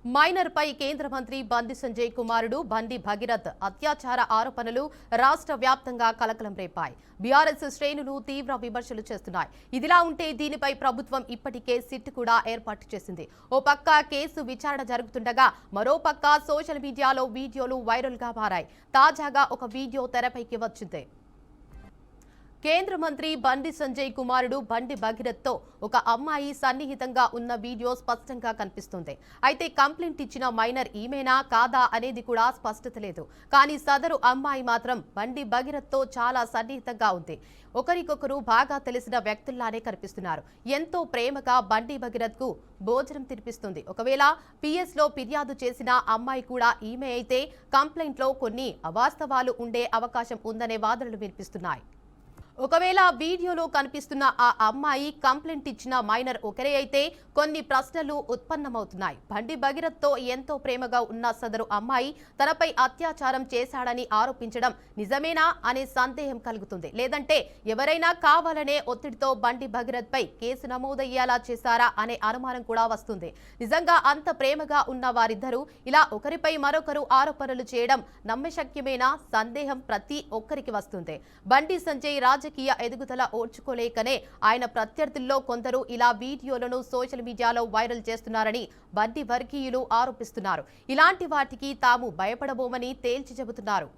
Minor పై కేంద్ర మంత్రి బండి సంజయ్ కుమారుడు బండి భగీరథ్ అత్యాచార ఆరోపణలు రాష్ట్ర వ్యాప్తంగా కలకలం రేపాయి. బీఆర్ఎస్ శ్రేణులు తీవ్ర విమర్శలు చేస్తున్నాయి. ఇదిలా ఉంటే దీనిపై ప్రభుత్వం ఇప్పటికే సిట్ కూడా ఏర్పాటు చేసింది. ఓ పక్క కేసు విచారణ జరుగుతుండగా మరో పక్క సోషల్ మీడియాలో వీడియోలు వైరల్ గా మారాయి. తాజాగా ఒక వీడియో తెరపైకి వచ్చింది. కేంద్ర మంత్రి బండి సంజయ్ కుమారుడు బండి భగీరథ్తో ఒక అమ్మాయి సన్నిహితంగా ఉన్న వీడియో స్పష్టంగా కనిపిస్తుంది. అయితే కంప్లైంట్ ఇచ్చిన మైనర్ ఈమెనా కాదా అనేది కూడా స్పష్టత లేదు. కానీ సదరు అమ్మాయి మాత్రం బండి భగీరథ్తో చాలా సన్నిహితంగా ఉంది. ఒకరికొకరు బాగా తెలిసిన వ్యక్తుల్లానే కనిపిస్తున్నారు. ఎంతో ప్రేమగా బండి భగీరథ్కు భోజనం తినిపిస్తుంది. ఒకవేళ పిఎస్లో ఫిర్యాదు చేసిన అమ్మాయి కూడా ఈమె అయితే కంప్లైంట్లో కొన్ని అవాస్తవాలు ఉండే అవకాశం ఉందనే వాదనలు వినిపిస్తున్నాయి. ఒకవేళ వీడియోలో కనిపిస్తున్న ఆ అమ్మాయి కంప్లైంట్ ఇచ్చిన మైనర్ ఒకరే అయితే కొన్ని ప్రశ్నలు ఉత్పన్నమవుతున్నాయి. బండి భగీరథ్తో ఎంతో ప్రేమగా ఉన్న సదరు అమ్మాయి తనపై అత్యాచారం చేశాడని ఆరోపించడం నిజమేనా అనే సందేహం కలుగుతుంది. లేదంటే ఎవరైనా కావాలనే ఒత్తిడితో బండి భగీరథ్పై కేసు నమోదయ్యేలా చేశారా అనే అనుమానం కూడా వస్తుంది. నిజంగా అంత ప్రేమగా ఉన్న వారిద్దరూ ఇలా ఒకరిపై మరొకరు ఆరోపణలు చేయడం నమ్మశక్యమేనా? సందేహం ప్రతి ఒక్కరికి వస్తుంది. బండి సంజయ్ రాజకీయ ఎదుగుదల ఓర్చుకోలేకనే ఆయన ప్రత్యర్థుల్లో కొందరు ఇలా వీడియోలను సోషల్ మీడియాలో వైరల్ చేస్తున్నారని బండి వర్గీయులు ఆరోపిస్తున్నారు. ఇలాంటి వాటికి తాము భయపడబోమని తేల్చి చెబుతున్నారు.